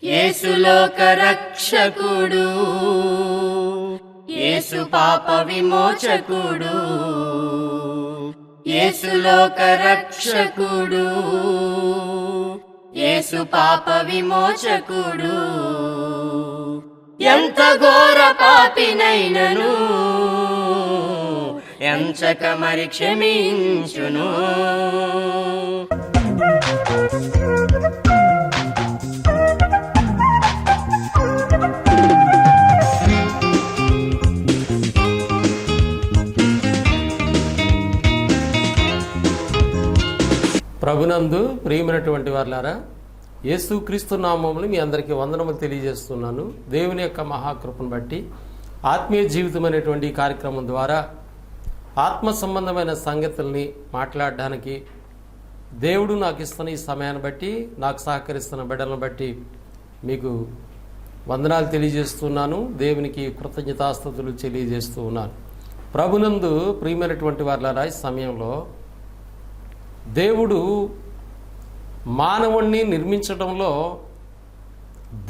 యేసు లోక రక్షకుడు, యేసు పాప విమోచకుడు, యేసు లోక రక్షకుడు, యేసు పాప విమోచకుడు. ఎంత ఘోర పాపినైనను ఎంచక మరి క్షమించును. ప్రభునందు ప్రియమైనటువంటి వారులారా, యేసుక్రీస్తు నామములు మీ అందరికీ వందనములు తెలియజేస్తున్నాను. దేవుని యొక్క మహాకృపను బట్టి ఆత్మీయ జీవితం అనేటువంటి ఈ కార్యక్రమం ద్వారా ఆత్మ సంబంధమైన సంగతుల్ని మాట్లాడడానికి దేవుడు నాకు ఇస్తున్న ఈ సమయాన్ని బట్టి, నాకు సహకరిస్తున్న బిడ్డలను బట్టి మీకు వందనాలు తెలియజేస్తున్నాను. దేవునికి కృతజ్ఞతాస్తుతులు తెలియజేస్తూ ఉన్నాను. ప్రభునందు ప్రియమైనటువంటి వారులారా, ఈ సమయంలో దేవుడు మానవుణ్ణి నిర్మించడంలో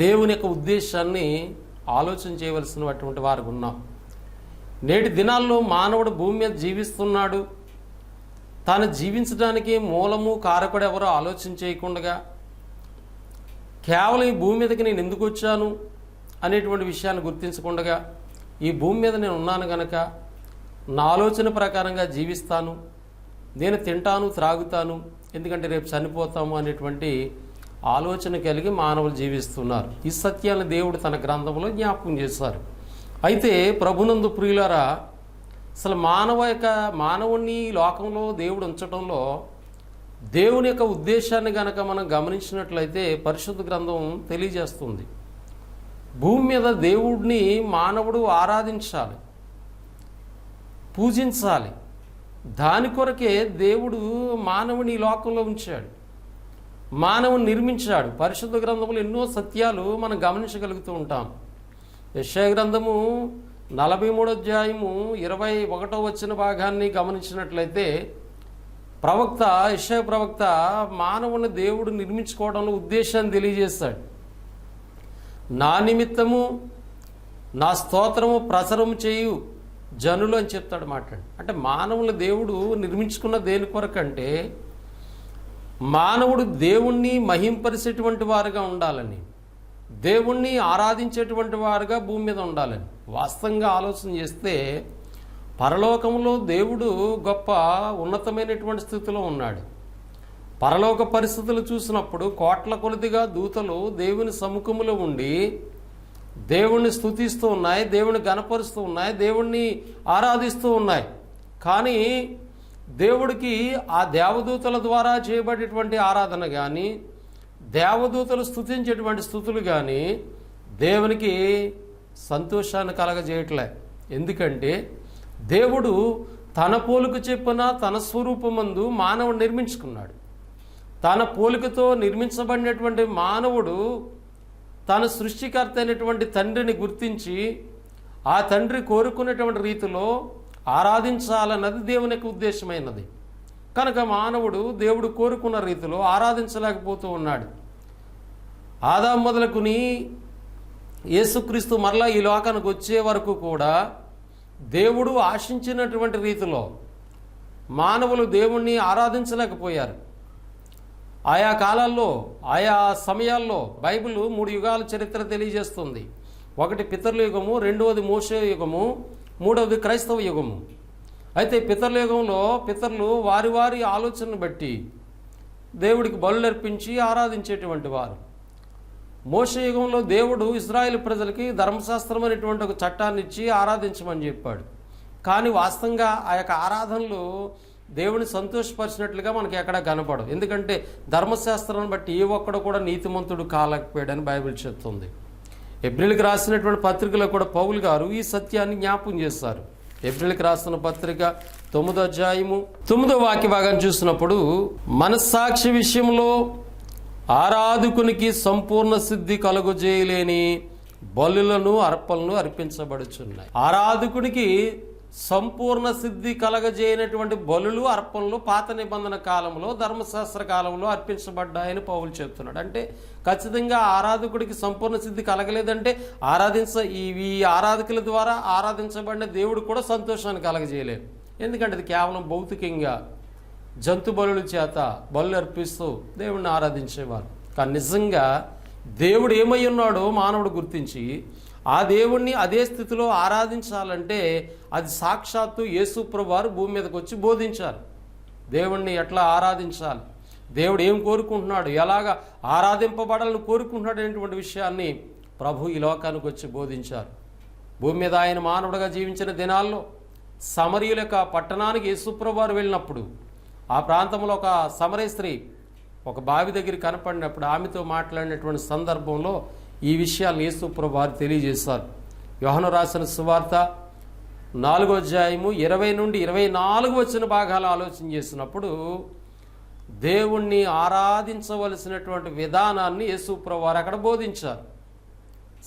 దేవుని యొక్క ఉద్దేశాన్ని ఆలోచన చేయవలసినటువంటి వారు ఉన్నాం. నేటి దినాల్లో మానవుడు భూమి మీద జీవిస్తున్నాడు. తాను జీవించడానికి మూలము కారకుడు ఎవరో ఆలోచన చేయకుండా కేవలం ఈ భూమి మీదకి నేను ఎందుకు వచ్చాను అనేటువంటి విషయాన్ని గుర్తించకుండా ఈ భూమి మీద నేను ఉన్నాను గనక నా ఆలోచన ప్రకారంగా జీవిస్తాను, నేను తింటాను, త్రాగుతాను, ఎందుకంటే రేపు చనిపోతాము అనేటువంటి ఆలోచన కలిగి మానవులు జీవిస్తున్నారు. ఈ సత్యాన్ని దేవుడు తన గ్రంథంలో జ్ఞాపకం చేశారు. అయితే ప్రభునందు ప్రియులారా, అసలు మానవుణ్ణి లోకంలో దేవుడు ఉంచడంలో దేవుని యొక్క ఉద్దేశాన్ని గనక మనం గమనించినట్లయితే పరిశుద్ధ గ్రంథం తెలియజేస్తుంది. భూమి మీద దేవుడిని మానవుడు ఆరాధించాలి, పూజించాలి. దాని కొరకే దేవుడు మానవుని లోకంలో ఉంచాడు, మానవుని నిర్మించాడు. పరిశుద్ధ గ్రంథంలో ఎన్నో సత్యాలు మనం గమనించగలుగుతూ ఉంటాం. యెషయా గ్రంథము 43వ అధ్యాయము 21వ వచన భాగాన్ని గమనించినట్లయితే యెషయా ప్రవక్త మానవుని దేవుడు నిర్మించుకోవడంలో ఉద్దేశాన్ని తెలియజేశాడు. నా నిమిత్తము నా స్తోత్రము ప్రసరము చేయు జనులు అని చెప్తాడు మాట్లాడి. అంటే మానవుల దేవుడు నిర్మించుకున్న దేని కొరకంటే మానవుడు దేవుణ్ణి మహింపరిచేటువంటి వారుగా ఉండాలని, దేవుణ్ణి ఆరాధించేటువంటి వారుగా భూమి మీద ఉండాలని. వాస్తవంగా ఆలోచన చేస్తే పరలోకంలో దేవుడు గొప్ప ఉన్నతమైనటువంటి స్థితిలో ఉన్నాడు. పరలోక పరిస్థితులు చూసినప్పుడు కోట్ల కొలదిగా దూతలు దేవుని సముఖంలో ఉండి దేవుణ్ణి స్తుతిస్తూ ఉన్నాయి, దేవుణ్ణి గణపరుస్తూ ఉన్నాయి, దేవుణ్ణి ఆరాధిస్తూ ఉన్నాయి. కానీ దేవుడికి ఆ దేవదూతల ద్వారా చేయబడేటువంటి ఆరాధన కానీ, దేవదూతలు స్తుతించేటువంటి స్తుతులు కానీ దేవునికి సంతోషాన్ని కలగజేయట్లే. ఎందుకంటే దేవుడు తన పోలిక చెప్పిన తన స్వరూపమందు మానవుడు నిర్మించుకున్నాడు. తన పోలికతో నిర్మించబడినటువంటి మానవుడు తన సృష్టికర్త అయినటువంటి తండ్రిని గుర్తించి ఆ తండ్రి కోరుకునేటువంటి రీతిలో ఆరాధించాలన్నది దేవుని యొక్క ఉద్దేశమైనది. కనుక మానవుడు దేవుడు కోరుకున్న రీతిలో ఆరాధించలేకపోతూ ఉన్నాడు. ఆదాము మొదలుకుని యేసుక్రీస్తు మరలా ఈ లోకానికి వచ్చే వరకు కూడా దేవుడు ఆశించినటువంటి రీతిలో మానవులు దేవుణ్ణి ఆరాధించలేకపోయారు. ఆయా కాలాల్లో, ఆయా సమయాల్లో బైబిల్ 3 యుగాల చరిత్ర తెలియజేస్తుంది. ఒకటి పితరుల యుగము, రెండవది మోషే యుగము, మూడవది క్రైస్తవ యుగము. అయితే పితరుల యుగంలో పితరులు వారి వారి ఆలోచనను బట్టి దేవుడికి బలులు అర్పించి ఆరాధించేటువంటి వారు. మోషే యుగంలో దేవుడు ఇశ్రాయేలు ప్రజలకి ధర్మశాస్త్రం అనేటువంటి ఒక చట్టాన్ని ఇచ్చి ఆరాధించమని చెప్పాడు. కానీ వాస్తవంగా ఆ యొక్క ఆరాధనలు దేవుని సంతోషపరిచినట్లుగా మనకి ఎక్కడ కనపడవు. ఎందుకంటే ధర్మశాస్త్రాన్ని బట్టి ఏ ఒక్కడు కూడా నీతిమంతుడు కాలేకపోయాడని బైబిల్ చెప్తుంది. ఎబ్రిల్కి రాసినటువంటి పత్రికలో కూడా పౌలు గారు ఈ సత్యాన్ని జ్ఞాపకం చేస్తారు. ఎబ్రిల్కి రాసిన పత్రిక 9వ అధ్యాయము 9వ వాక్య భాగాన్ని చూసినప్పుడు మనస్సాక్షి విషయంలో ఆరాధకునికి సంపూర్ణ సిద్ధి కలుగజేయలేని బలులను అర్పణలు అర్పించబడుచున్నాయి. ఆరాధకునికి సంపూర్ణ సిద్ధి కలగజేయనటువంటి బలులు అర్పణలు పాత నిబంధన కాలంలో ధర్మశాస్త్ర కాలంలో అర్పించబడ్డాయని పౌలు చెప్తున్నాడు. అంటే ఖచ్చితంగా ఆరాధకుడికి సంపూర్ణ సిద్ధి కలగలేదంటే ఈ ఆరాధకుల ద్వారా ఆరాధించబడిన దేవుడు కూడా సంతోషాన్ని కలగజేయలేదు. ఎందుకంటే అది కేవలం భౌతికంగా జంతు బలుల చేత బలు అర్పిస్తూ దేవుడిని ఆరాధించేవారు. కానీ నిజంగా దేవుడు ఏమై ఉన్నాడో మానవుడు గుర్తించి ఆ దేవుణ్ణి అదే స్థితిలో ఆరాధించాలంటే అది సాక్షాత్తు యేసు ప్రభువు వారు భూమి మీదకి వచ్చి బోధించారు. దేవుణ్ణి ఎట్లా ఆరాధించాలి, దేవుడు ఏం కోరుకుంటున్నాడు, ఎలాగ ఆరాధింపబడాలని కోరుకుంటున్నాడు అనేటువంటి విషయాన్ని ప్రభు ఈ లోకానికి వచ్చి బోధించారు. భూమి మీద ఆయన మానవుడిగా జీవించిన దినాల్లో సమరయుల యొక్క పట్టణానికి యేసు ప్రభువు వారు వెళ్ళినప్పుడు ఆ ప్రాంతంలో ఒక సమరయ స్త్రీ ఒక బావి దగ్గర కనపడినప్పుడు ఆమెతో మాట్లాడినటువంటి సందర్భంలో ఈ విషయాలను యేసు ప్రభువు వారు తెలియజేశారు. యోహాను రాసిన సువార్త 4వ అధ్యాయము 20 నుండి 24 వచ్చిన భాగాలు ఆలోచన చేసినప్పుడు దేవుణ్ణి ఆరాధించవలసినటువంటి విధానాన్ని యేసు ప్రభువు వారు అక్కడ బోధించారు.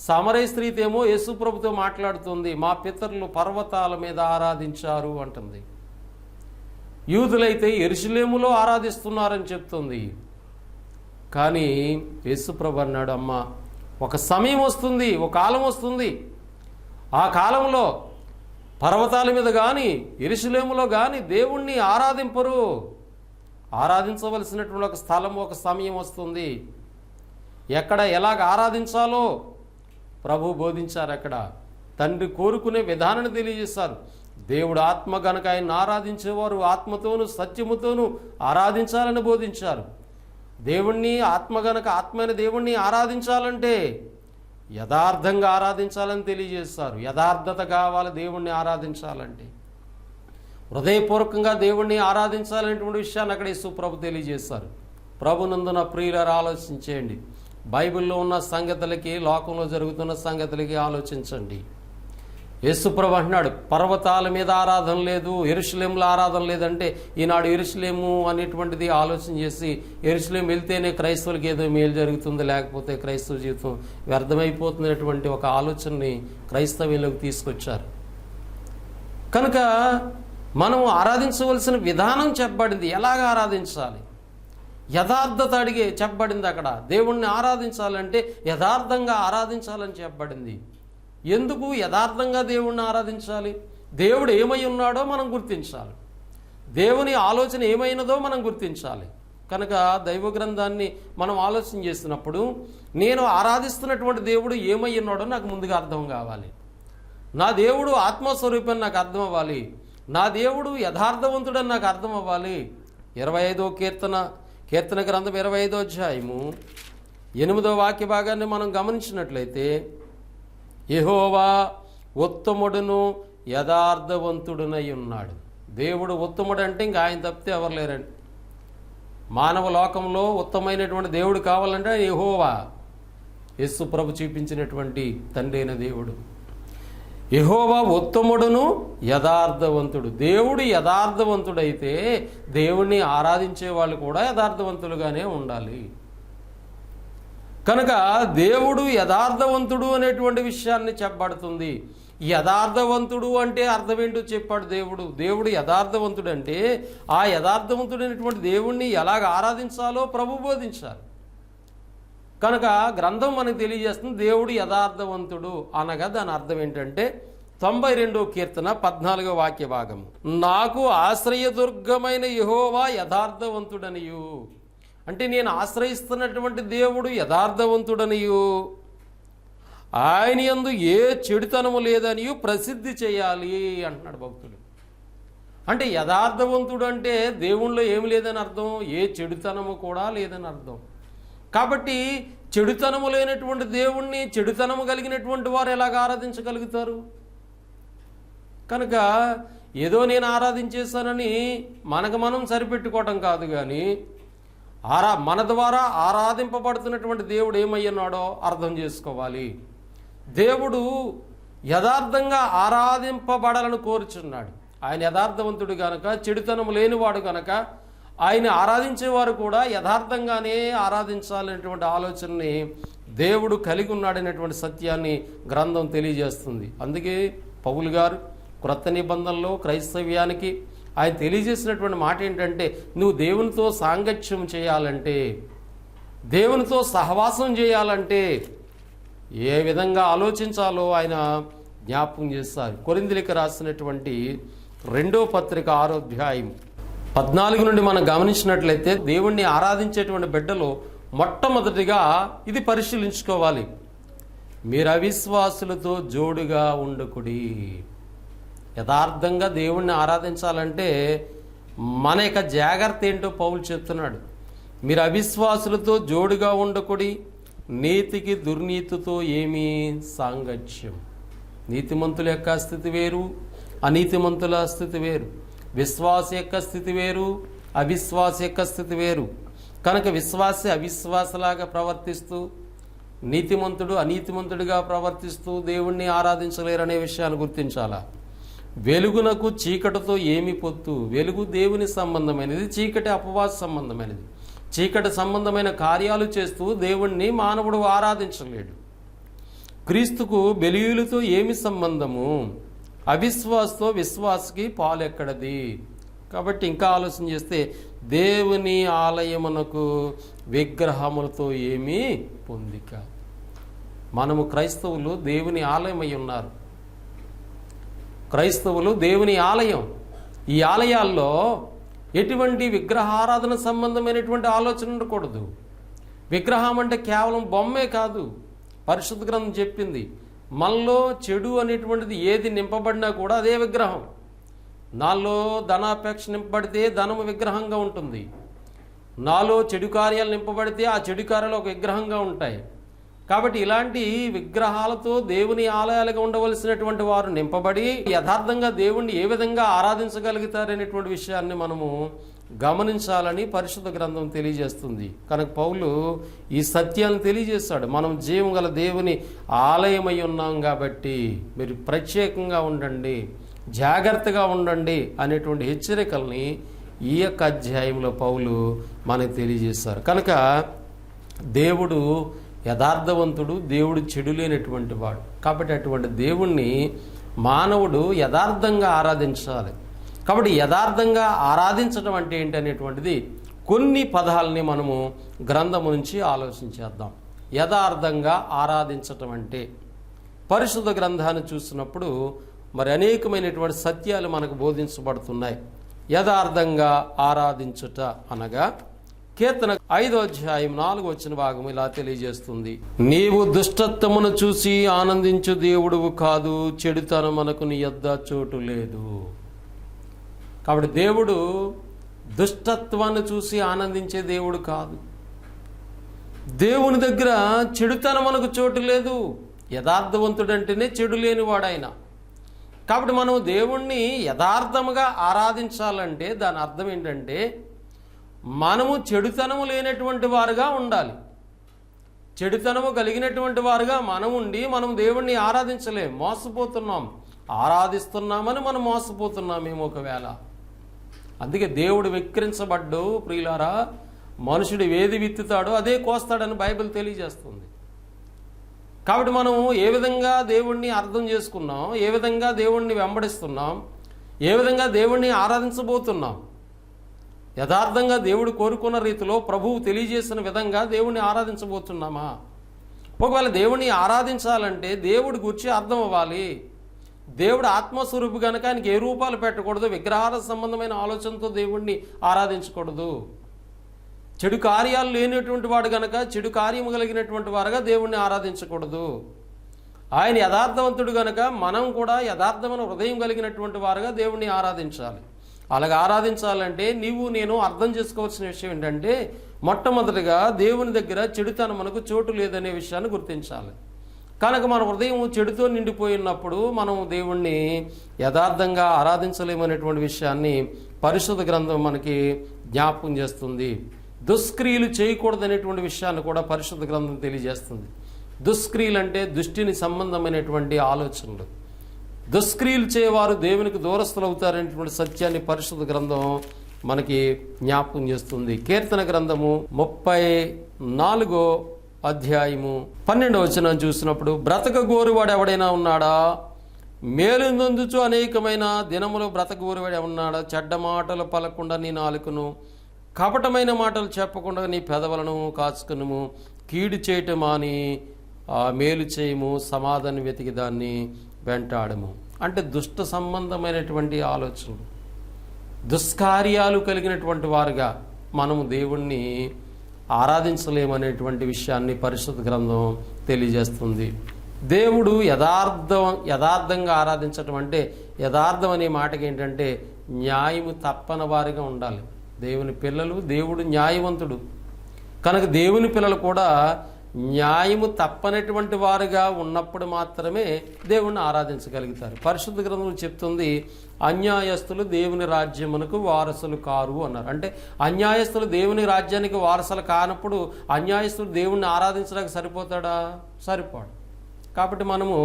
సమరయ స్త్రీతేమో యేసు ప్రభుతో మాట్లాడుతుంది, మా పితరులు పర్వతాల మీద ఆరాధించారు అంటుంది. యూదులైతే యెరూషలేములో ఆరాధిస్తున్నారని చెప్తుంది. కానీ యేసు ప్రభు అన్నాడు, అమ్మ ఒక సమయం వస్తుంది, ఒక కాలం వస్తుంది, ఆ కాలంలో పర్వతాల మీద కానీ యెరూషలేములో కానీ దేవుణ్ణి ఆరాధింపరు. ఆరాధించవలసినటువంటి ఒక స్థలం, ఒక సమయం వస్తుంది. ఎక్కడ ఎలాగ ఆరాధించాలో ప్రభు బోధించారు. అక్కడ తండ్రి కోరుకునే విధానాన్ని తెలియజేశారు. దేవుడు ఆత్మ గనుక ఆయన ఆరాధించేవారు ఆత్మతోనూ సత్యముతోనూ ఆరాధించాలని బోధించారు. దేవుణ్ణి ఆత్మ గనుక ఆత్మైన దేవుణ్ణి ఆరాధించాలంటే యథార్థంగా ఆరాధించాలని తెలియజేస్తారు. యథార్థత కావాలి దేవుణ్ణి ఆరాధించాలంటే, హృదయపూర్వకంగా దేవుణ్ణి ఆరాధించాలనేటువంటి విషయాన్ని అక్కడ యేసు ప్రభు తెలియజేస్తారు. ప్రభునందున ప్రియులారా ఆలోచించేయండి. బైబిల్లో ఉన్న సంగతులకి లోకంలో జరుగుతున్న సంగతులకి ఆలోచించండి. యేసు ప్రభు అంటున్నాడు, పర్వతాల మీద ఆరాధన లేదు, యెరూషలేములో ఆరాధన లేదంటే ఈనాడు యెరూషలేము అనేటువంటిది ఆలోచన చేసి యెరూషలేము వెళ్తేనే క్రైస్తవులకి ఏదో మేలు జరుగుతుంది, లేకపోతే క్రైస్తవ జీవితం వ్యర్థమైపోతున్నటువంటి ఒక ఆలోచనని క్రైస్తవ్యంలోకి తీసుకొచ్చారు. కనుక మనం ఆరాధించవలసిన విధానం చెప్పబడింది, ఎలాగ ఆరాధించాలి, యథార్థత అడిగే చెప్పబడింది. అక్కడ దేవుణ్ణి ఆరాధించాలంటే యథార్థంగా ఆరాధించాలని చెప్పబడింది. ఎందుకు యథార్థంగా దేవుణ్ణి ఆరాధించాలి? దేవుడు ఏమై ఉన్నాడో మనం గుర్తించాలి, దేవుని ఆలోచన ఏమైనదో మనం గుర్తించాలి. కనుక దైవ గ్రంథాన్ని మనం ఆలోచన చేస్తున్నప్పుడు నేను ఆరాధిస్తున్నటువంటి దేవుడు ఏమై ఉన్నాడో నాకు ముందుగా అర్థం కావాలి. నా దేవుడు ఆత్మస్వరూపం నాకు అర్థం అవ్వాలి, నా దేవుడు యథార్థవంతుడని నాకు అర్థం అవ్వాలి. 25వ కీర్తన గ్రంథం 25వ అధ్యాయము 8వ వాక్య భాగాన్ని మనం గమనించినట్లయితే, యెహోవా ఉత్తముడును యథార్థవంతుడునై ఉన్నాడు. దేవుడు ఉత్తముడు అంటే ఇంకా ఆయన తప్పితే ఎవరు లేరండి. మానవ లోకంలో ఉత్తమైనటువంటి దేవుడు కావాలంటే యెహోవా, యేసు ప్రభు చూపించినటువంటి తండ్రి అయిన దేవుడు. యెహోవా ఉత్తముడును యథార్థవంతుడు. దేవుడు యథార్థవంతుడైతే దేవుణ్ణి ఆరాధించే వాళ్ళు కూడా యథార్థవంతులుగానే ఉండాలి. కనుక దేవుడు యథార్థవంతుడు అనేటువంటి విషయాన్ని చెప్పబడుతుంది. యథార్థవంతుడు అంటే అర్థం ఏంటో చెప్పాడు దేవుడు. దేవుడు యథార్థవంతుడు అంటే ఆ యథార్థవంతుడైనటువంటి దేవుణ్ణి ఎలాగ ఆరాధించాలో ప్రభు బోధించారు. కనుక గ్రంథం మనకు తెలియజేస్తుంది దేవుడు యథార్థవంతుడు అనగా దాని అర్థం ఏంటంటే 92వ కీర్తన 14వ వాక్య భాగము, నాకు ఆశ్రయదుర్గమైన యెహోవా యథార్థవంతుడనియు. అంటే నేను ఆశ్రయిస్తున్నటువంటి దేవుడు యథార్థవంతుడనియు, ఆయన యందు ఏ చెడుతనము లేదనియు ప్రసిద్ధి చేయాలి అంటున్నాడు భక్తుడు. అంటే యథార్థవంతుడు అంటే దేవుణ్ణిలో ఏమి లేదని అర్థం, ఏ చెడుతనము కూడా లేదని అర్థం. కాబట్టి చెడుతనము లేనటువంటి దేవుణ్ణి చెడుతనము కలిగినటువంటి వారు ఎలాగ ఆరాధించగలుగుతారు? కనుక ఏదో నేను ఆరాధించేశానని మనకు మనం సరిపెట్టుకోవటం కాదు, కానీ మన ద్వారా ఆరాధింపబడుతున్నటువంటి దేవుడు ఏమయ్యున్నాడో అర్థం చేసుకోవాలి. దేవుడు యథార్థంగా ఆరాధింపబడాలని కోరుచున్నాడు. ఆయన యథార్థవంతుడు కనుక, చెడుతనము లేనివాడు కనుక ఆయన ఆరాధించేవారు కూడా యథార్థంగానే ఆరాధించాలనేటువంటి ఆలోచనని దేవుడు కలిగి ఉన్నాడనేటువంటి సత్యాన్ని గ్రంథం తెలియజేస్తుంది. అందుకే పౌలు గారు క్రొత్త నిబంధనలో క్రైస్తవ్యానికి ఆయన తెలియజేసినటువంటి మాట ఏంటంటే, నువ్వు దేవునితో సాంగత్యం చేయాలంటే, దేవునితో సహవాసం చేయాలంటే ఏ విధంగా ఆలోచించాలో ఆయన జ్ఞాపకం చేస్తారు. కొరింథీయులకు రాసినటువంటి 2వ పత్రిక 6వ అధ్యాయం 14 నుండి మనం గమనించినట్లయితే, దేవుణ్ణి ఆరాధించేటువంటి బిడ్డలు మొట్టమొదటిగా ఇది పరిశీలించుకోవాలి. మీరు అవిశ్వాసులతో జోడుగా ఉండకుడి. యథార్థంగా దేవుణ్ణి ఆరాధించాలంటే మన యొక్క జాగ్రత్త ఏంటో పౌలు చెప్తున్నాడు. మీరు అవిశ్వాసులతో జోడుగా ఉండకుడి, నీతికి దుర్నీతితో ఏమీ సాంగత్యం. నీతిమంతుల యొక్క స్థితి వేరు, అనీతిమంతుల స్థితి వేరు. విశ్వాస యొక్క స్థితి వేరు, అవిశ్వాస యొక్క స్థితి వేరు. కనుక విశ్వాసి అవిశ్వాసలాగా ప్రవర్తిస్తూ, నీతిమంతుడు అనీతిమంతుడిగా ప్రవర్తిస్తూ దేవుణ్ణి ఆరాధించలేరనే విషయాన్ని గుర్తించాలా. వెలుగునకు చీకటితో ఏమి పొత్తు? వెలుగు దేవుని సంబంధమైనది, చీకటి అపవాద సంబంధమైనది. చీకటి సంబంధమైన కార్యాలు చేస్తూ దేవుణ్ణి మానవుడు ఆరాధించలేడు. క్రీస్తుకు బెలీయులతో ఏమి సంబంధము? అవిశ్వాసతో విశ్వాసకి పాలెక్కడది? కాబట్టి ఇంకా ఆలోచన చేస్తే, దేవుని ఆలయమునకు విగ్రహములతో ఏమీ పొందిక. మనము క్రైస్తవులు దేవుని ఆలయమై ఉన్నారు. క్రైస్తవులు దేవుని ఆలయం. ఈ ఆలయాల్లో ఎటువంటి విగ్రహారాధన సంబంధమైనటువంటి ఆలోచన ఉండకూడదు. విగ్రహం అంటే కేవలం బొమ్మే కాదు. పరిశుద్ధ గ్రంథం చెప్పింది, మనలో చెడు అనేటువంటిది ఏది నింపబడినా కూడా అదే విగ్రహం. నాలో ధనాపేక్ష నింపబడితే ధనము విగ్రహంగా ఉంటుంది. నాలో చెడు కార్యాలు నింపబడితే ఆ చెడు కార్యాలు ఒక విగ్రహంగా ఉంటాయి. కాబట్టి ఇలాంటి విగ్రహాలతో దేవుని ఆలయాలుగా ఉండవలసినటువంటి వారు నింపబడి యథార్థంగా దేవుణ్ణి ఏ విధంగా ఆరాధించగలుగుతారనేటువంటి విషయాన్ని మనము గమనించాలని పరిశుద్ధ గ్రంథం తెలియజేస్తుంది. కనుక పౌలు ఈ సత్యాన్ని తెలియజేస్తాడు. మనం జీవం గల దేవుని ఆలయమై ఉన్నాం కాబట్టి మీరు ప్రత్యేకంగా ఉండండి, జాగ్రత్తగా ఉండండి అనేటువంటి హెచ్చరికల్ని ఈ యొక్క అధ్యాయంలో పౌలు మనకు తెలియజేస్తారు. కనుక దేవుడు యథార్థవంతుడు, దేవుడు చెడు లేనటువంటి వాడు. కాబట్టి అటువంటి దేవుణ్ణి మానవుడు యథార్థంగా ఆరాధించాలి. కాబట్టి యథార్థంగా ఆరాధించడం అంటే ఏంటి అనేటువంటిది కొన్ని పదాలని మనము గ్రంథము నుంచి ఆలోచించేద్దాం. యథార్థంగా ఆరాధించటం అంటే పరిశుద్ధ గ్రంథాన్ని చూసినప్పుడు మరి అనేకమైనటువంటి సత్యాలు మనకు బోధించబడుతున్నాయి. యథార్థంగా ఆరాధించుట అనగా కీర్తన 5వ అధ్యాయం 4వ వచన భాగం ఇలా తెలియజేస్తుంది, నీవు దుష్టత్వమును చూసి ఆనందించు దేవుడువు కాదు, చెడుతనమునకు నీ యొద్ద చోటు లేదు. కాబట్టి దేవుడు దుష్టత్వాన్ని చూసి ఆనందించే దేవుడు కాదు. దేవుని దగ్గర చెడుతనమునకు చోటు లేదు. యథార్థవంతుడంటేనే చెడు లేనివాడాయన. కాబట్టి మనం దేవుణ్ణి యథార్థముగా ఆరాధించాలంటే దాని అర్థం ఏంటంటే మనము చెడుతనము లేనటువంటి వారుగా ఉండాలి. చెడుతనము కలిగినటువంటి వారుగా మనం ఉండి మనం దేవుణ్ణి ఆరాధించలేం, మోసపోతున్నాం. ఆరాధిస్తున్నామని మనం మోసపోతున్నామేమో ఒకవేళ. అందుకే దేవుడు వెక్కిరించబడ్డు ప్రియులారా, మనుషుడు ఏది విత్తుతాడో అదే కోస్తాడని బైబిల్ తెలియజేస్తుంది. కాబట్టి మనం ఏ విధంగా దేవుణ్ణి అర్థం చేసుకున్నాం, ఏ విధంగా దేవుణ్ణి వెంబడిస్తున్నాం, ఏ విధంగా దేవుణ్ణి ఆరాధించబోతున్నాం, యథార్థంగా దేవుడు కోరుకున్న రీతిలో ప్రభువు తెలియజేసిన విధంగా దేవుణ్ణి ఆరాధించబోతున్నామా? ఒకవేళ దేవుణ్ణి ఆరాధించాలంటే దేవుడి గురించి అర్థం అవ్వాలి. దేవుడు ఆత్మస్వరూపు కనుక ఆయనకి ఏ రూపాలు పెట్టకూడదు. విగ్రహాల సంబంధమైన ఆలోచనతో దేవుణ్ణి ఆరాధించకూడదు. చెడు కార్యాలు లేనటువంటి వాడు గనక చెడు కార్యము కలిగినటువంటి వారుగా దేవుణ్ణి ఆరాధించకూడదు. ఆయన యథార్థవంతుడు గనక మనం కూడా యథార్థమైన హృదయం కలిగినటువంటి వారుగా దేవుణ్ణి ఆరాధించాలి. అలాగ ఆరాధించాలంటే నీవు నేను అర్థం చేసుకోవాల్సిన విషయం ఏంటంటే మొట్టమొదటిగా దేవుని దగ్గర చెడుతనం మనకు చోటు లేదనే విషయాన్ని గుర్తించాలి. కనుక మన హృదయం చెడుతో నిండిపోయినప్పుడు మనం దేవుణ్ణి యథార్థంగా ఆరాధించలేమనేటువంటి విషయాన్ని పరిశుద్ధ గ్రంథం మనకి జ్ఞాపకం చేస్తుంది. దుష్క్రియలు చేయకూడదనేటువంటి విషయాన్ని కూడా పరిశుద్ధ గ్రంథం తెలియజేస్తుంది. దుష్క్రియలు అంటే దృష్టిని సంబంధమైనటువంటి ఆలోచనలు. దుష్క్రియలు చేయవారు దేవునికి దూరస్తులు అవుతారనేటువంటి సత్యాన్ని పరిశుద్ధ గ్రంథం మనకి జ్ఞాపకం చేస్తుంది. కీర్తన గ్రంథము 34వ అధ్యాయము 12వ వచనం చూసినప్పుడు, బ్రతక గోరువాడు ఎవడైనా ఉన్నాడా? మేలు నొందుచు అనేకమైన దినములు బ్రతకూరువాడు ఉన్నాడా? చెడ్డ మాటలు పలకుండా నీ నాలుకను, కపటమైన మాటలు చెప్పకుండా నీ పెదవులను కాచుకునుము. కీడు చేయటం మాని మేలు చేయము, సమాధానం వెతికి దాన్ని వెంటాడము. అంటే దుష్ట సంబంధమైనటువంటి ఆలోచనలు, దుష్కార్యాలు కలిగినటువంటి వారుగా మనము దేవుణ్ణి ఆరాధించలేమనేటువంటి విషయాన్ని పరిశుద్ధ గ్రంథం తెలియజేస్తుంది. దేవుడు యథార్థంగా ఆరాధించటం అంటే, యథార్థం అనే మాటకి ఏంటంటే న్యాయము తప్పని వారిగా ఉండాలి. దేవుని పిల్లలు, దేవుడు న్యాయవంతుడు కనుక దేవుని పిల్లలు కూడా న్యాయము తప్పనటువంటి వారుగా ఉన్నప్పుడు మాత్రమే దేవుణ్ణి ఆరాధించగలుగుతారు. పరిశుద్ధ గ్రంథం చెప్తుంది, అన్యాయస్తులు దేవుని రాజ్యమునకు వారసులు కారు అన్నారు. అంటే అన్యాయస్తులు దేవుని రాజ్యానికి వారసులు కానప్పుడు అన్యాయస్తులు దేవుణ్ణి ఆరాధించడానికి సరిపోతాడా? సరిపోడు. కాబట్టి మనము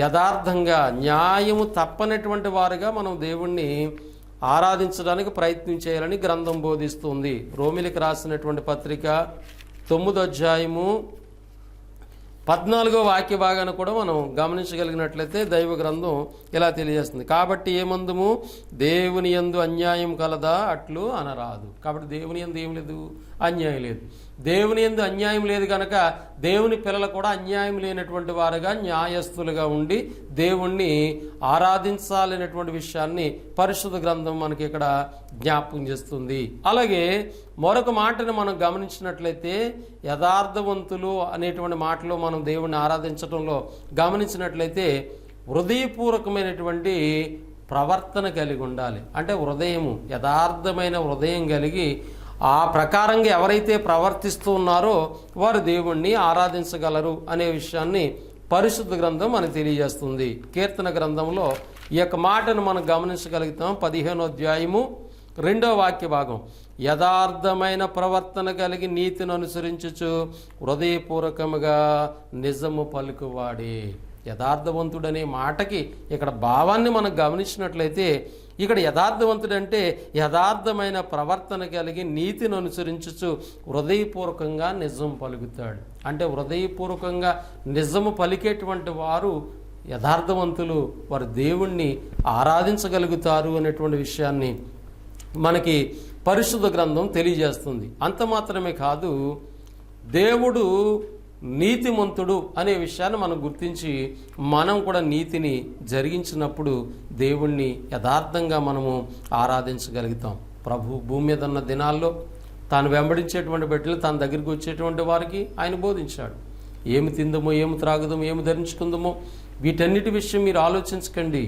యథార్థంగా న్యాయము తప్పనటువంటి వారుగా మనం దేవుణ్ణి ఆరాధించడానికి ప్రయత్నం చేయాలని గ్రంథం బోధిస్తుంది. రోమిలికి రాసినటువంటి పత్రిక 9వ అధ్యాయము 14వ వాక్య భాగాన్ని కూడా మనం గమనించగలిగినట్లయితే దైవ గ్రంథం ఇలా తెలియజేస్తుంది. కాబట్టి ఏమందుము, దేవుని యందు అన్యాయం కలదా? అట్లు అనరాదు. కాబట్టి దేవుని యందు ఏం లేదు? అన్యాయం లేదు. దేవుని యందు అన్యాయం లేదు కనుక దేవుని పిల్లలు కూడా అన్యాయం లేనటువంటి వారుగా న్యాయస్తులుగా ఉండి దేవుణ్ణి ఆరాధించాలనేటువంటి విషయాన్ని పరిశుద్ధ గ్రంథం మనకి ఇక్కడ జ్ఞాపకం చేస్తుంది. అలాగే మరొక మాటను మనం గమనించినట్లయితే, యథార్థవంతులు అనేటువంటి మాటలో మనం దేవుణ్ణి ఆరాధించడంలో గమనించినట్లయితే హృదయపూర్వకమైనటువంటి ప్రవర్తన కలిగి ఉండాలి. అంటే హృదయము, యథార్థమైన హృదయం కలిగి ఆ ప్రకారంగా ఎవరైతే ప్రవర్తిస్తూ ఉన్నారో వారు దేవుణ్ణి ఆరాధించగలరు అనే విషయాన్ని పరిశుద్ధ గ్రంథం మనకు తెలియజేస్తుంది. కీర్తన గ్రంథంలో ఈ యొక్క మాటను మనం గమనించగలుగుతాం. 15వ అధ్యాయము 2వ వాక్య భాగం, యథార్థమైన ప్రవర్తన కలిగి నీతిని అనుసరించుచు హృదయపూర్వకముగా నిజము పలుకువాడే. యథార్థవంతుడనే మాటకి ఇక్కడ భావాన్ని మనం గమనించినట్లయితే, ఇక్కడ యథార్థవంతుడంటే యథార్థమైన ప్రవర్తన కలిగి నీతిని అనుసరించుచు హృదయపూర్వకంగా నిజం పలుకుతాడు. అంటే హృదయపూర్వకంగా నిజము పలికేటువంటి వారు యథార్థవంతులు, వారు దేవుణ్ణి ఆరాధించగలుగుతారు అనేటువంటి విషయాన్ని మనకి పరిశుద్ధ గ్రంథం తెలియజేస్తుంది. అంత మాత్రమే కాదు, దేవుడు నీతిమంతుడు అనే విషయాన్ని మనం గుర్తించి మనం కూడా నీతిని జరిగించినప్పుడు దేవుణ్ణి యథార్థంగా మనము ఆరాధించగలుగుతాం. ప్రభు భూమి మీద ఉన్న దినాల్లో తాను వెంబడించేటువంటి బిడ్డలు తన దగ్గరికి వచ్చేటువంటి వారికి ఆయన బోధించాడు. ఏమి తిందమో, ఏమి త్రాగుదమో, ఏమి ధరించుకుందామో వీటన్నిటి విషయం మీరు ఆలోచించకండి.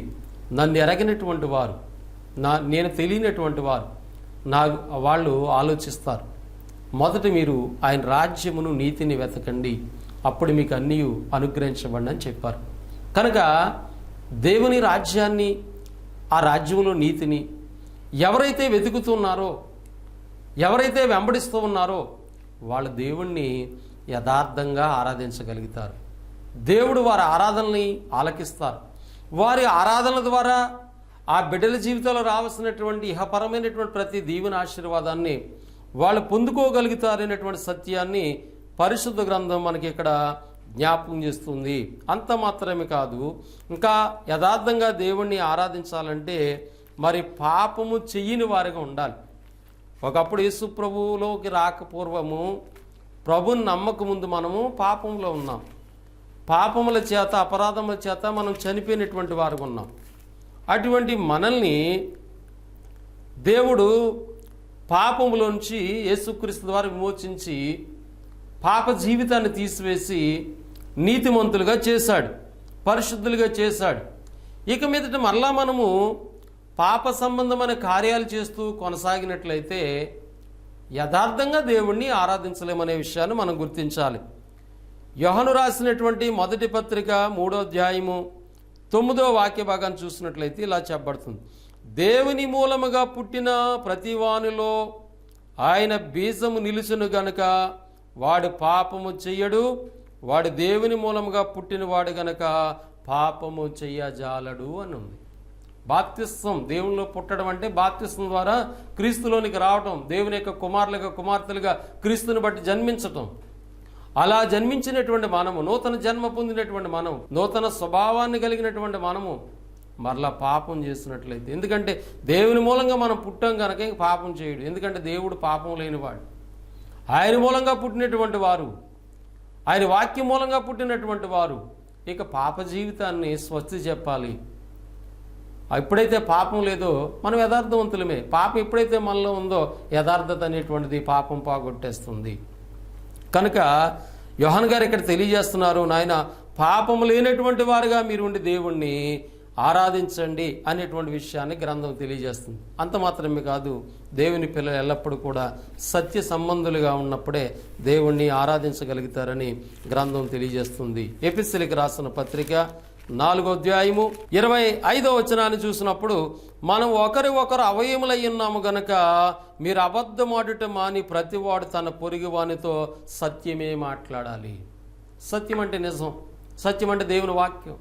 నన్ను ఎరగినటువంటి వారు, నేను తెలియనటువంటి వారు వాళ్ళు ఆలోచిస్తారు. మొదట మీరు ఆయన రాజ్యమును, నీతిని వెతకండి, అప్పుడు మీకు అన్నీ అనుగ్రహించబడి అని చెప్పారు. కనుక దేవుని రాజ్యాన్ని, ఆ రాజ్యంలో నీతిని ఎవరైతే వెతుకుతున్నారో, ఎవరైతే వెంబడిస్తూ ఉన్నారో వాళ్ళు దేవుణ్ణి యథార్థంగా ఆరాధించగలుగుతారు. దేవుడు వారి ఆరాధనని ఆలకిస్తారు. వారి ఆరాధనల ద్వారా ఆ బిడ్డల జీవితంలో రావాల్సినటువంటి ఇహపరమైనటువంటి ప్రతి దీవెన ఆశీర్వాదాన్ని వాళ్ళు పొందుకోగలుగుతారనేటువంటి సత్యాన్ని పరిశుద్ధ గ్రంథం మనకి ఇక్కడ జ్ఞాపకం చేస్తుంది. అంత మాత్రమే కాదు, ఇంకా యథార్థంగా దేవుణ్ణి ఆరాధించాలంటే మరి పాపము చెయ్యని వారిగా ఉండాలి. ఒకప్పుడు యేసు ప్రభువులోకి రాకపూర్వము, ప్రభుని నమ్మక ముందు మనము పాపంలో ఉన్నాం. పాపముల చేత, అపరాధముల చేత మనం చనిపోయినటువంటి వారుగా ఉన్నాం. అటువంటి మనల్ని దేవుడు పాపములోంచి యేసుక్రీస్తు ద్వారా విమోచించి పాప జీవితాన్ని తీసివేసి నీతిమంతులుగా చేశాడు, పరిశుద్ధులుగా చేశాడు. ఇక మీదట మరలా మనము పాప సంబంధమైన కార్యాలు చేస్తూ కొనసాగినట్లయితే యథార్థంగా దేవుణ్ణి ఆరాధించలేమనే విషయాన్ని మనం గుర్తించాలి. యోహాను రాసినటువంటి మొదటి పత్రిక 3వ అధ్యాయము 9వ వాక్య భాగాన్ని చూసినట్లయితే ఇలా చెప్పబడుతుంది, దేవుని మూలముగా పుట్టిన ప్రతివానిలో ఆయన బీజము నిలుచును గనుక వాడు పాపము చెయ్యడు, వాడు దేవుని మూలముగా పుట్టినవాడు గనక పాపము చెయ్యజాలడు అని ఉంది. బాప్తిస్వం, దేవునిలో పుట్టడం అంటే బాప్తిస్వం ద్వారా క్రీస్తులోనికి రావటం, దేవుని యొక్క కుమారులుగా కుమార్తెలుగా క్రీస్తుని బట్టి జన్మించటం. అలా జన్మించినటువంటి మనము, నూతన జన్మ పొందినటువంటి మనము, నూతన స్వభావాన్ని కలిగినటువంటి మనము మరలా పాపం చేసినట్లయితే, ఎందుకంటే దేవుని మూలంగా మనం పుట్టాం కనుక ఇంక పాపం చేయడు, ఎందుకంటే దేవుడు పాపం లేనివాడు. ఆయన మూలంగా పుట్టినటువంటి వారు, ఆయన వాక్యం మూలంగా పుట్టినటువంటి వారు ఇక పాప జీవితాన్ని స్వస్తి చెప్పాలి. ఎప్పుడైతే పాపం లేదో మనం యథార్థవంతులమే. పాపం ఎప్పుడైతే మనలో ఉందో యథార్థత అనేటువంటిది పాపం పోగొట్టేస్తుంది. కనుక యోహాను గారు ఇక్కడ తెలియజేస్తున్నారు, నాయన పాపం లేనటువంటి వారుగా మీరు ఉండి దేవుణ్ణి ఆరాధించండి అనేటువంటి విషయాన్ని గ్రంథం తెలియజేస్తుంది. అంత మాత్రమే కాదు, దేవుని పిల్లలు ఎల్లప్పుడూ కూడా సత్య సంబంధులుగా ఉన్నప్పుడే దేవుణ్ణి ఆరాధించగలుగుతారని గ్రంథం తెలియజేస్తుంది. ఎఫెసీయులకు రాసిన పత్రిక 4వ అధ్యాయము 25వ వచనాన్ని చూసినప్పుడు, మనం ఒకరి ఒకరు అవయములై ఉన్నాము గనక మీరు అబద్ధమాడుట మాని ప్రతివాడు తన పొరుగు వానితో సత్యమే మాట్లాడాలి. సత్యం అంటే నిజం, సత్యం అంటే దేవుని వాక్యం.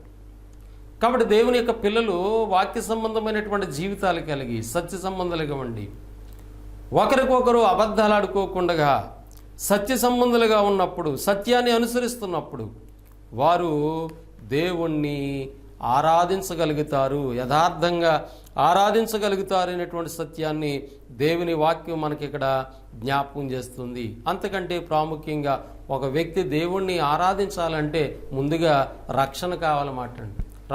కాబట్టి దేవుని యొక్క పిల్లలు వాక్య సంబంధమైనటువంటి జీవితాలు కలిగి సత్య సంబంధాలుగా ఉండి ఒకరికొకరు అబద్ధాలు ఆడుకోకుండా సత్య సంబంధులుగా ఉన్నప్పుడు, సత్యాన్ని అనుసరిస్తున్నప్పుడు వారు దేవుణ్ణి ఆరాధించగలుగుతారు, యథార్థంగా ఆరాధించగలుగుతారు అనేటువంటి సత్యాన్ని దేవుని వాక్యం మనకి ఇక్కడ జ్ఞాపకం చేస్తుంది. అంతకంటే ప్రాముఖ్యంగా ఒక వ్యక్తి దేవుణ్ణి ఆరాధించాలంటే ముందుగా రక్షణ కావాలన్నమాట.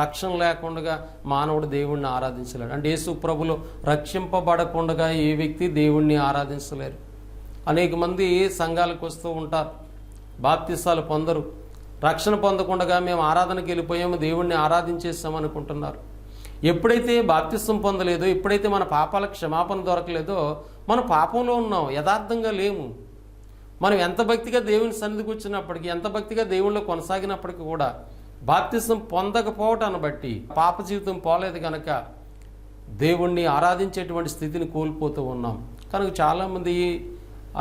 రక్షణ లేకుండా మానవుడు దేవుణ్ణి ఆరాధించలేడు. అంటే యేసు ప్రభులో రక్షింపబడకుండా ఏ వ్యక్తి దేవుణ్ణి ఆరాధించలేరు. అనేక మంది సంఘాలకు వస్తూ ఉంటారు, బాప్తిసాలు పొందరు, రక్షణ పొందకుండా మేము ఆరాధనకి వెళ్ళిపోయాము, దేవుణ్ణి ఆరాధించేస్తామనుకుంటున్నారు. ఎప్పుడైతే బాప్తిసం పొందలేదో, ఎప్పుడైతే మన పాపాలకు క్షమాపణ దొరకలేదో మనం పాపంలో ఉన్నాం, యథార్థంగా లేము. మనం ఎంత భక్తిగా దేవుని సన్నిధికి వచ్చినప్పటికీ, ఎంత భక్తిగా దేవుళ్ళో కొనసాగినప్పటికీ కూడా బాప్తిసం పొందకపోవటాన్ని బట్టి పాప జీవితం పోలేదు కనుక దేవుణ్ణి ఆరాధించేటువంటి స్థితిని కోల్పోతూ ఉన్నాం. కనుక చాలామంది,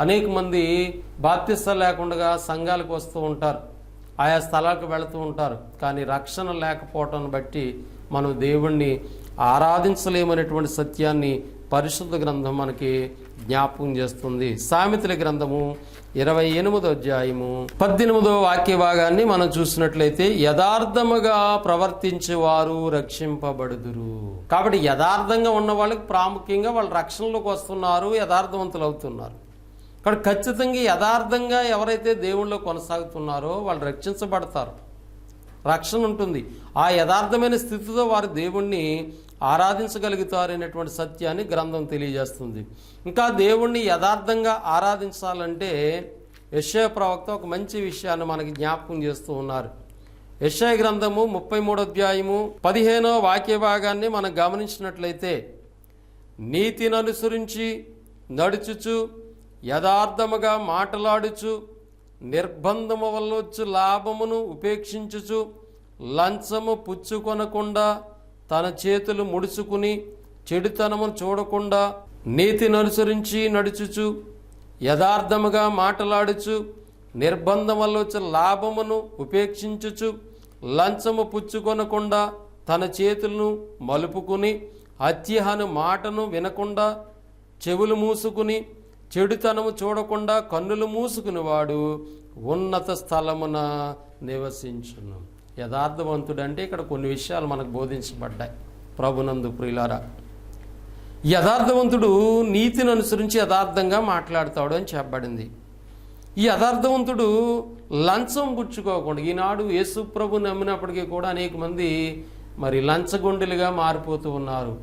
అనేక మంది బాప్తిస్తాలు లేకుండా సంఘాలకు వస్తూ ఉంటారు, ఆయా స్థలాలకు వెళుతూ ఉంటారు. కానీ రక్షణ లేకపోవటాన్ని బట్టి మనం దేవుణ్ణి ఆరాధించలేమనేటువంటి సత్యాన్ని పరిశుద్ధ గ్రంథం మనకి జ్ఞాపకం చేస్తుంది. సామెతల గ్రంథము 28వ అధ్యాయము 18వ వాక్య భాగాన్ని మనం చూసినట్లయితే, యథార్థముగా ప్రవర్తించేవారు రక్షింపబడుదురు. కాబట్టి యథార్థంగా ఉన్న వాళ్ళకి ప్రాముఖ్యంగా వాళ్ళు రక్షణలోకి వస్తున్నారు, యథార్థవంతులు అవుతున్నారు. కాబట్టి ఖచ్చితంగా యథార్థంగా ఎవరైతే దేవుళ్ళలో కొనసాగుతున్నారో వాళ్ళు రక్షించబడతారు, రక్షణ ఉంటుంది. ఆ యథార్థమైన స్థితితో వారు దేవుణ్ణి ఆరాధించగలుగుతారు అనేటువంటి సత్యాన్ని గ్రంథం తెలియజేస్తుంది. ఇంకా దేవుణ్ణి యథార్థంగా ఆరాధించాలంటే యెషయా ప్రవక్త ఒక మంచి విషయాన్ని మనకి జ్ఞాపకం చేస్తూ ఉన్నారు. యెషయా గ్రంథము 33వ అధ్యాయము 15వ వాక్య భాగాన్ని మనం గమనించినట్లయితే, నీతిని అనుసరించి నడుచుచు యథార్థముగా మాటలాడుచు నిర్బంధము వల్ల వచ్చు లాభమును ఉపేక్షించుచు లంచము పుచ్చుకొనకుండా తన చేతులు ముడుచుకుని చెడుతనమును చూడకుండా నీతిని అనుసరించి నడుచుచు యథార్థముగా మాటలాడుచు నిర్బంధం వల్ల వచ్చే లాభమును ఉపేక్షించుచు లంచము పుచ్చుకొనకుండా తన చేతులను మలుపుకుని హత్యహను మాటను వినకుండా చెవులు మూసుకుని చెడుతనము చూడకుండా కన్నులు మూసుకుని వాడు ఉన్నత స్థలమున నివసించును. యథార్థవంతుడంటే ఇక్కడ కొన్ని విషయాలు మనకు బోధించబడ్డాయి. ప్రభునందు ప్రియులారా, యథార్థవంతుడు నీతిని అనుసరించి యథార్థంగా మాట్లాడతాడు అని చెప్పబడింది. ఈ యథార్థవంతుడు లంచం పుచ్చుకోకుండా, ఈనాడు యేసు ప్రభు నమ్మినప్పటికీ కూడా అనేక మంది మరి లంచగొండులుగా మారిపోతూ ఉన్నారు.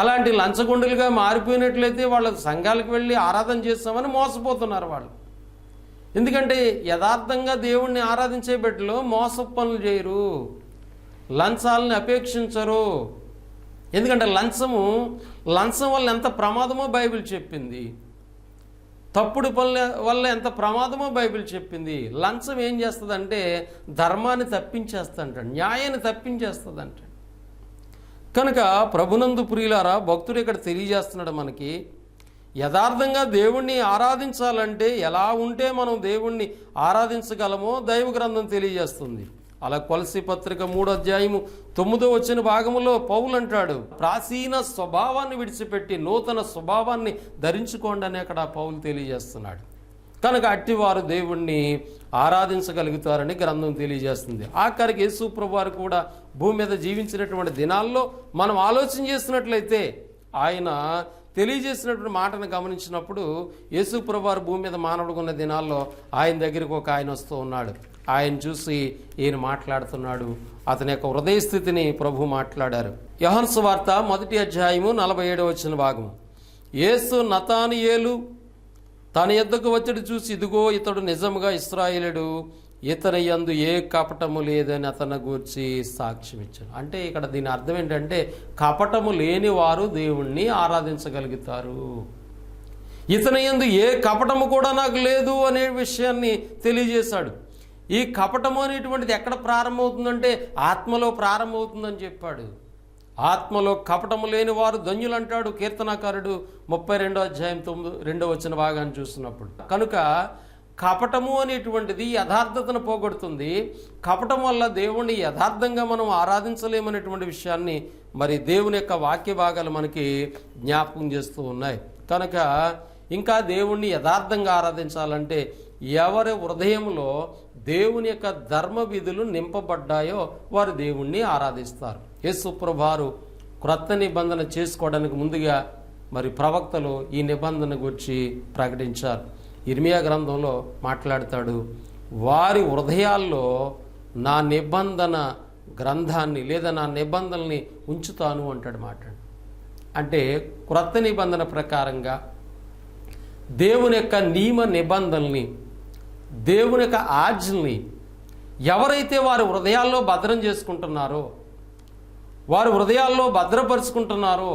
అలాంటి లంచగొండులుగా మారిపోయినట్లయితే వాళ్ళ సంఘాలకు వెళ్ళి ఆరాధన చేస్తామని మోసపోతున్నారు వాళ్ళు. ఎందుకంటే యథార్థంగా దేవుణ్ణి ఆరాధించే బిడ్డలు మోసపు పనులు చేయరు, లంచాలని అపేక్షించరు. ఎందుకంటే లంచం వల్ల ఎంత ప్రమాదమో బైబిల్ చెప్పింది, తప్పుడు పనుల వల్ల ఎంత ప్రమాదమో బైబిల్ చెప్పింది. లంచం ఏం చేస్తుందంటే ధర్మాన్ని తప్పించేస్తుంట, న్యాయాన్ని తప్పించేస్తుందంట. కనుక ప్రభునందు ప్రియులారా, భక్తుడు ఇక్కడ తెలియజేస్తున్నాడు మనకి, యథార్థంగా దేవుణ్ణి ఆరాధించాలంటే ఎలా ఉంటే మనం దేవుణ్ణి ఆరాధించగలమో దైవ గ్రంథం తెలియజేస్తుంది. అలా కొలసీ పత్రిక 3వ అధ్యాయము 9వ వచ్చిన భాగములో పౌలు అంటాడు, ప్రాచీన స్వభావాన్ని విడిచిపెట్టి నూతన స్వభావాన్ని ధరించుకోండి అని అక్కడ పౌలు తెలియజేస్తున్నాడు. కనుక అట్టివారు దేవుణ్ణి ఆరాధించగలుగుతారని గ్రంథం తెలియజేస్తుంది. ఆఖరికి యేసు ప్రభువారు కూడా భూమి మీద జీవించినటువంటి దినాల్లో మనం ఆలోచన చేస్తున్నట్లయితే ఆయన తెలియజేసినటువంటి మాటను గమనించినప్పుడు యేసు ప్రభువారు భూమి మీద మానవుడుగా ఉన్న దినాల్లో ఆయన దగ్గరికి ఒక ఆయన వస్తూ ఉన్నాడు. ఆయన చూసి ఈయన మాట్లాడుతున్నాడు. అతని యొక్క హృదయ స్థితిని ప్రభు మాట్లాడారు. యోహాను సువార్త 1వ అధ్యాయము 47వ వచన భాగం. యేసు నతానియేలు తన యొద్దకు వచ్చి చూసి, ఇదిగో ఇతడు నిజముగా ఇశ్రాయేలుడు, ఇతని యందు ఏ కపటము లేదని అతను గూర్చి సాక్ష్యం ఇచ్చాడు. అంటే ఇక్కడ దీని అర్థం ఏంటంటే కపటము లేని వారు దేవుణ్ణి ఆరాధించగలుగుతారు. ఇతని యందు ఏ కపటము కూడా నాకు లేదు అనే విషయాన్ని తెలియజేశాడు. ఈ కపటము అనేటువంటిది ఎక్కడ ప్రారంభమవుతుందంటే ఆత్మలో ప్రారంభమవుతుందని చెప్పాడు. ఆత్మలో కపటము లేని వారు ధన్యులు అంటాడు కీర్తనాకారుడు 32వ అధ్యాయం 2వ వచన భాగాన్ని చూసినప్పుడు. కనుక కపటము అనేటువంటిది యథార్థతను పోగొడుతుంది. కపటం వల్ల దేవుణ్ణి యథార్థంగా మనం ఆరాధించలేమనేటువంటి విషయాన్ని మరి దేవుని యొక్క వాక్య భాగాలు మనకి జ్ఞాపకం చేస్తూ ఉన్నాయి. కనుక ఇంకా దేవుణ్ణి యథార్థంగా ఆరాధించాలంటే ఎవరి హృదయంలో దేవుని యొక్క ధర్మ విధులు నింపబడ్డాయో వారు దేవుణ్ణి ఆరాధిస్తారు. యేసు ప్రభువారు క్రొత్త నిబంధన చేసుకోవడానికి ముందుగా మరి ప్రవక్తలు ఈ నిబంధన గురించి ప్రకటించారు. ఇర్మియా గ్రంథంలో మాట్లాడతాడు, వారి హృదయాల్లో నా నిబంధన గ్రంథాన్ని లేదా నా నిబంధనల్ని ఉంచుతాను అంటాడు మాట్లాడు. అంటే క్రొత్త నిబంధన ప్రకారంగా దేవుని యొక్క నియమ నిబంధనల్ని, దేవుని యొక్క ఆజ్ఞల్ని ఎవరైతే వారి హృదయాల్లో భద్రం చేసుకుంటున్నారో, వారి హృదయాల్లో భద్రపరుచుకుంటున్నారో,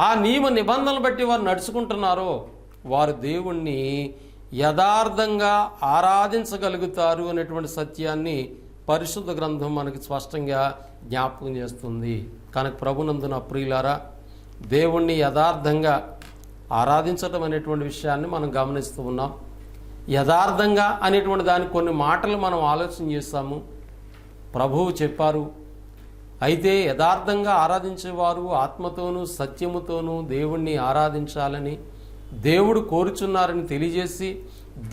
ఆ నియమ నిబంధనలు బట్టి వారు నడుచుకుంటున్నారో వారు దేవుణ్ణి యథార్థంగా ఆరాధించగలుగుతారు అనేటువంటి సత్యాన్ని పరిశుద్ధ గ్రంథం మనకి స్పష్టంగా జ్ఞాపకం చేస్తుంది. కనుక ప్రభునందున ప్రియులారా, దేవుణ్ణి యథార్థంగా ఆరాధించటం అనేటువంటి విషయాన్ని మనం గమనిస్తూ ఉన్నాం. యథార్థంగా అనేటువంటి దానికి కొన్ని మాటలు మనం ఆలోచన చేస్తాము. ప్రభువు చెప్పారు, అయితే యథార్థంగా ఆరాధించేవారు ఆత్మతోనూ సత్యముతోనూ దేవుణ్ణి ఆరాధించాలని దేవుడు కోరుచున్నారని తెలియజేసి,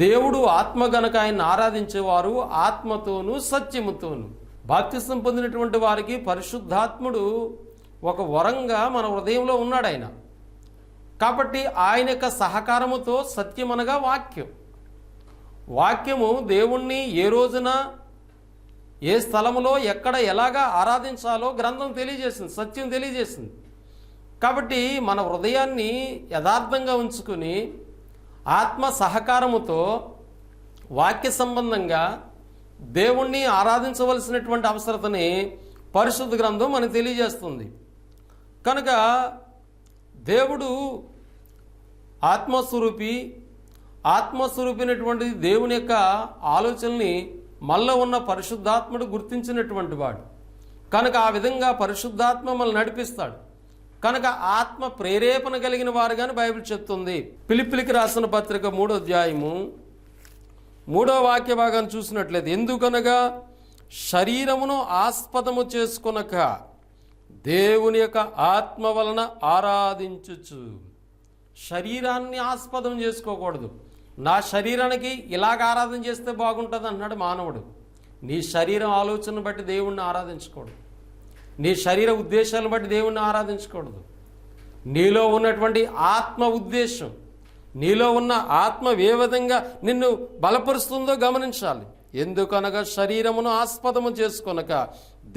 దేవుడు ఆత్మ గనక ఆయన్ని ఆరాధించేవారు ఆత్మతోనూ సత్యముతోనూ. బాప్తిసం పొందినటువంటి వారికి పరిశుద్ధాత్ముడు ఒక వరంగా మన హృదయంలో ఉన్నాడు ఆయన. కాబట్టి ఆయన యొక్క సహకారముతో సత్యమనగా వాక్యము దేవుణ్ణి ఏ రోజున ఏ స్థలములో ఎక్కడ ఎలాగా ఆరాధించాలో గ్రంథం తెలియజేసింది, సత్యం తెలియజేసింది. కాబట్టి మన హృదయాన్ని యథార్థంగా ఉంచుకుని ఆత్మ సహకారముతో వాక్య సంబంధంగా దేవుణ్ణి ఆరాధించవలసినటువంటి అవసరతని పరిశుద్ధ గ్రంథం మనకు తెలియజేస్తుంది. కనుక దేవుడు ఆత్మస్వరూపినటువంటి దేవుని యొక్క ఆలోచనని మనలో ఉన్న పరిశుద్ధాత్ముడు గుర్తించినటువంటి వాడు. కనుక ఆ విధంగా పరిశుద్ధాత్మ మనల్ని నడిపిస్తాడు. కనుక ఆత్మ ప్రేరేపణ కలిగిన వారుగాని బైబిల్ చెప్తుంది. ఫిలిప్పీయులకు రాసిన పత్రిక 3వ అధ్యాయము 3వ వాక్య భాగాన్ని చూసినట్లయితే, ఎందుకనగా శరీరమును ఆస్పదము చేసుకొనక దేవుని యొక్క ఆత్మ వలన ఆరాధించుచు. శరీరాన్ని ఆస్పదం చేసుకోకూడదు. నా శరీరానికి ఇలాగ ఆరాధన చేస్తే బాగుంటుంది అంటున్నాడు మానవుడు. నీ శరీరం ఆలోచనను బట్టి దేవుణ్ణి ఆరాధించకూడదు. నీ శరీర ఉద్దేశాలను బట్టి దేవుణ్ణి ఆరాధించకూడదు. నీలో ఉన్నటువంటి ఆత్మ ఉద్దేశం, నీలో ఉన్న ఆత్మ ఏ విధంగా నిన్ను బలపరుస్తుందో గమనించాలి. ఎందుకనగా శరీరమును ఆస్పదము చేసుకొనక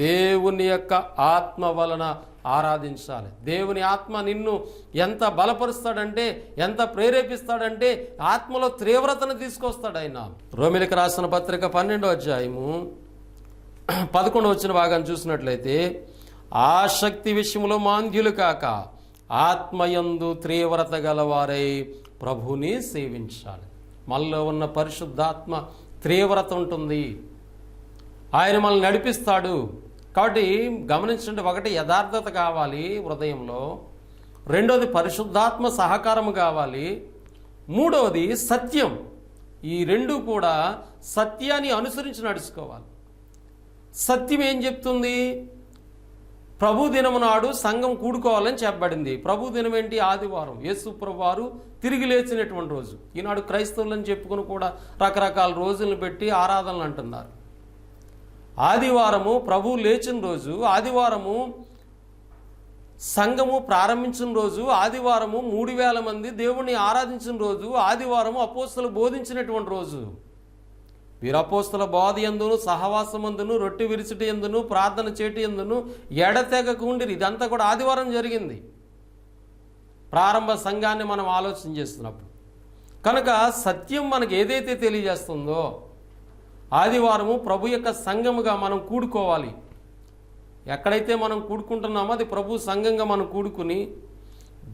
దేవుని యొక్క ఆత్మ వలన ఆరాధించాలి. దేవుని ఆత్మ నిన్ను ఎంత బలపరుస్తాడంటే, ఎంత ప్రేరేపిస్తాడంటే ఆత్మలో తీవ్రతను తీసుకొస్తాడు ఆయన. రోమిలకు రాసిన పత్రిక 12వ అధ్యాయము 11వ వచన భాగాన్ని చూసినట్లయితే, ఆసక్తి విషయంలో మాంద్యులు కాక ఆత్మయందు తీవ్రత గలవారై ప్రభుని సేవించాలి. మనలో ఉన్న పరిశుద్ధాత్మ తీవ్రత ఉంటుంది, ఆయన మనల్ని నడిపిస్తాడు. కాబట్టి గమనించండి, ఒకటి యథార్థత కావాలి హృదయంలో, రెండోది పరిశుద్ధాత్మ సహకారం కావాలి, మూడవది సత్యం. ఈ రెండు కూడా సత్యాన్ని అనుసరించి నడుచుకోవాలి. సత్యం ఏం చెప్తుంది? ప్రభు దినము నాడు సంఘం కూడుకోవాలని చెప్పబడింది. ప్రభు దినం ఏంటి? ఆదివారం. యేసు ప్రభు వారు తిరిగి లేచినటువంటి రోజు. ఈనాడు క్రైస్తవులని చెప్పుకుని కూడా రకరకాల రోజులను పెట్టి ఆరాధనలు అంటున్నారు. ఆదివారము ప్రభువు లేచిన రోజు, ఆదివారము సంఘము ప్రారంభించిన రోజు, ఆదివారము 3000 మంది దేవుణ్ణి ఆరాధించిన రోజు, ఆదివారము అపోస్తలు బోధించినటువంటి రోజు. వీరు అపోస్తల బోధ యందును, సహవాసమందును, రొట్టె విరిచిటి యందును, ప్రార్థన చేటి యందును ఎడతెగక ఉండిరి. ఇదంతా కూడా ఆదివారం జరిగింది. ప్రారంభ సంఘాన్ని మనం ఆలోచన చేస్తున్నప్పుడు కనుక సత్యం మనకు ఏదైతే తెలియజేస్తుందో, ఆదివారము ప్రభు యొక్క సంఘముగా మనం కూడుకోవాలి. ఎక్కడైతే మనం కూడుకుంటున్నామో అది ప్రభు సంఘంగా మనం కూడుకుని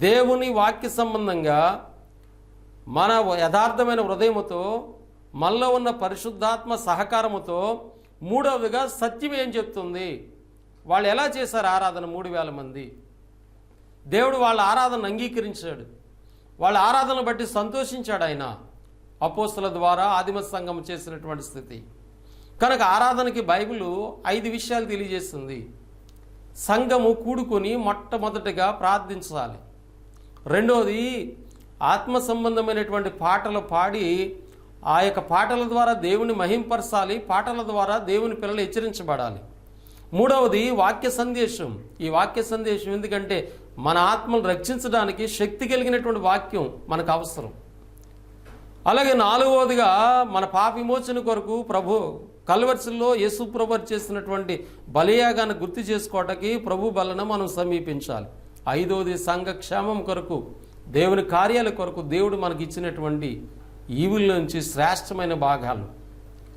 దేవుని వాక్య సంబంధంగా మన యథార్థమైన హృదయముతో, మనలో ఉన్న పరిశుద్ధాత్మ సహకారముతో, మూడవదిగా సత్యం ఏం చెప్తుంది, వాళ్ళు ఎలా చేశారు ఆరాధన 3000 మంది. దేవుడు వాళ్ళ ఆరాధన అంగీకరించాడు, వాళ్ళ ఆరాధన బట్టి సంతోషించాడు ఆయన. అపోస్తల ద్వారా ఆదిమ సంఘం చేసినటువంటి స్థితి కనుక ఆరాధనకి బైబిల్ 5 విషయాలు తెలియజేస్తుంది. సంఘము కూడుకొని మొట్టమొదటిగా ప్రార్థించాలి. రెండోది ఆత్మ సంబంధమైనటువంటి పాటలు పాడి ఆ యొక్క పాటల ద్వారా దేవుని మహింపరచాలి. పాటల ద్వారా దేవుని పిల్లలు హెచ్చరించబడాలి. మూడవది వాక్య సందేశం. ఈ వాక్య సందేశం ఎందుకంటే మన ఆత్మను రక్షించడానికి శక్తి కలిగినటువంటి వాక్యం మనకు అవసరం. అలాగే నాలుగవదిగా మన పాప విమోచన కొరకు ప్రభు కల్వర్సిలో యేసు ప్రభు చేసినటువంటి బలియాగాన్ని గుర్తు చేసుకోవటానికి ప్రభు బలను మనం సమీపించాలి. ఐదవది సంఘ క్షేమం కొరకు, దేవుని కార్యాల కొరకు దేవుడు మనకి ఇచ్చినటువంటి ఈవుల నుంచి శ్రేష్టమైన భాగాలు.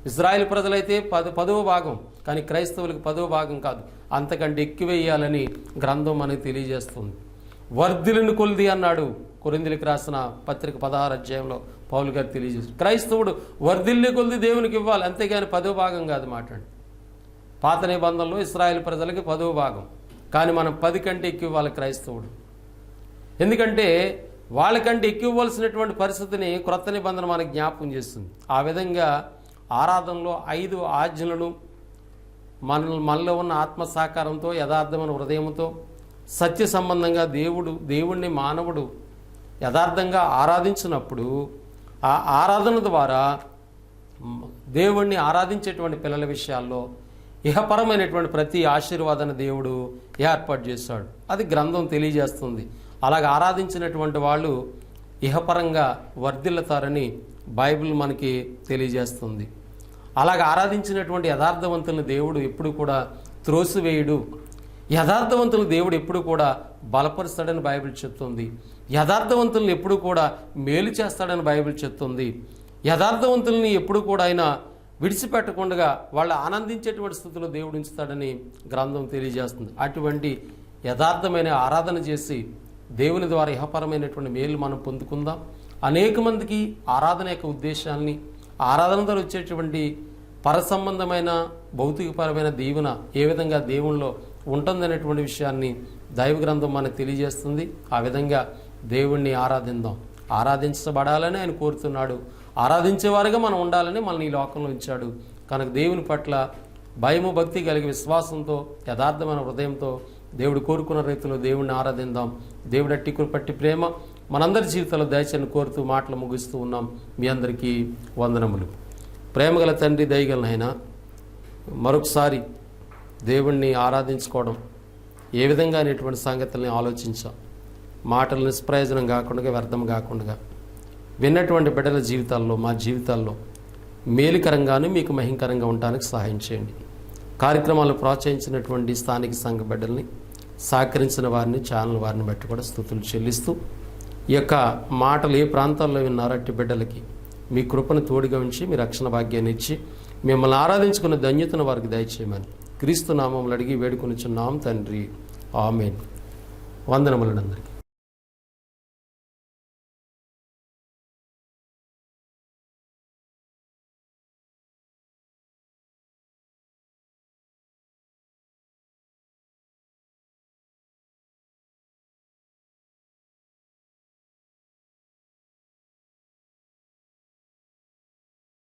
ఇజ్రాయెల్ ప్రజలైతే 10వ భాగం, కానీ క్రైస్తవులకు 10వ భాగం కాదు, అంతకంటే ఎక్కువేయాలని గ్రంథం మనకు తెలియజేస్తుంది. వర్ధిల్లును కొలిది అన్నాడు కొరింథీయులకు రాసిన పత్రిక 16వ అధ్యాయంలో పౌలు గారు తెలియజేస్తారు. క్రైస్తవుడు వర్ధిల్లు కొలిది దేవునికి ఇవ్వాలి, అంతేగాని 10వ భాగం కాదు. మాట్లాడి పాత నిబంధనలో ఇశ్రాయేల్ ప్రజలకి 10వ భాగం, కానీ మనం 10 కంటే ఎక్కువ ఇవ్వాలి క్రైస్తవుడు. ఎందుకంటే వాళ్ళకంటే ఎక్కువ ఇవ్వాల్సినటువంటి పరిస్థితిని క్రొత్త నిబంధన మనకు జ్ఞాపకం చేస్తుంది. ఆ విధంగా ఆరాధనలో 5 ఆజ్ఞలను మనలో ఉన్న ఆత్మ సహకారంతో, యథార్థమైన హృదయంతో, సత్య సంబంధంగా దేవుణ్ణి మానవుడు యథార్థంగా ఆరాధించినప్పుడు ఆ ఆరాధన ద్వారా దేవుణ్ణి ఆరాధించేటువంటి పిల్లల విషయాల్లో ఇహపరమైనటువంటి ప్రతి ఆశీర్వాదాన్ని దేవుడు ఏర్పాటు చేశాడు. అది గ్రంథం తెలియజేస్తుంది. అలాగ ఆరాధించినటువంటి వాళ్ళు ఇహపరంగా వర్ధిల్లుతారని బైబిల్ మనకి తెలియజేస్తుంది. అలాగ ఆరాధించినటువంటి యథార్థవంతులను దేవుడు ఎప్పుడు కూడా త్రోసివేయుడు. యథార్థవంతులను దేవుడు ఎప్పుడు కూడా బలపరుస్తాడని బైబిల్ చెప్తుంది. యథార్థవంతులను ఎప్పుడు కూడా మేలు చేస్తాడని బైబిల్ చెప్తుంది. యథార్థవంతుల్ని ఎప్పుడు కూడా ఆయన విడిచిపెట్టకుండా వాళ్ళు ఆనందించేటువంటి స్థితిలో దేవుడు ఉంచుతాడని గ్రంథం తెలియజేస్తుంది. అటువంటి యథార్థమైన ఆరాధన చేసి దేవుని ద్వారా ఇహపరమైనటువంటి మేలు మనం పొందుకుందాం. అనేక మందికి ఆరాధన యొక్క ఉద్దేశాన్ని, ఆరాధన ద్వారా వచ్చేటువంటి పరసంబంధమైన భౌతికపరమైన దీవెన ఏ విధంగా దేవునిలో ఉంటుందనేటువంటి విషయాన్ని దైవ గ్రంథం మనకు తెలియజేస్తుంది. ఆ విధంగా దేవుణ్ణి ఆరాధిద్దాం. ఆరాధించబడాలని ఆయన కోరుతున్నాడు. ఆరాధించేవారుగా మనం ఉండాలని మనల్ని ఈ లోకంలో ఉంచాడు. కనుక దేవుని పట్ల భయము, భక్తి కలిగి విశ్వాసంతో, యథార్థమైన హృదయంతో దేవుడు కోరుకున్న రీతిలో దేవుణ్ణి ఆరాధిద్దాం. దేవుడు అట్టి కృపట్టి ప్రేమ మనందరి జీవితాల్లో దయచేయని కోరుతూ మాటలు ముగిస్తూ ఉన్నాం. మీ అందరికీ వందనములు. ప్రేమగల తండ్రి, దయగల నాయనా, మరొకసారి దేవుణ్ణి ఆరాధించుకోవడం ఏ విధంగా అనేటువంటి సంగతుల్ని ఆలోచించాం. మాటలు నిష్ప్రయోజనం కాకుండా, వ్యర్థం కాకుండా విన్నటువంటి బిడ్డల జీవితాల్లో, మా జీవితాల్లో మేలుకరంగాను మీకు మహింకరంగా ఉండడానికి సహాయం చేయండి. కార్యక్రమాలు ప్రోత్సహించినటువంటి స్థానిక సంఘ బిడ్డల్ని, సహకరించిన వారిని, ఛానల్ వారిని బట్టి కూడా స్తుతులు చెల్లిస్తూ, ఈ యొక్క మాటలు ఏ ప్రాంతాల్లో విన్నారో అట్టి బిడ్డలకి మీ కృపను తోడుగా ఉంచి మీ రక్షణ భాగ్యాన్ని ఇచ్చి మిమ్మల్ని ఆరాధించుకున్న ధన్యతను వారికి దయచేయమని క్రీస్తు నామములు అడిగి వేడుకొనిచున్నాం తండ్రి. ఆమేన్. వందనములందరికీ.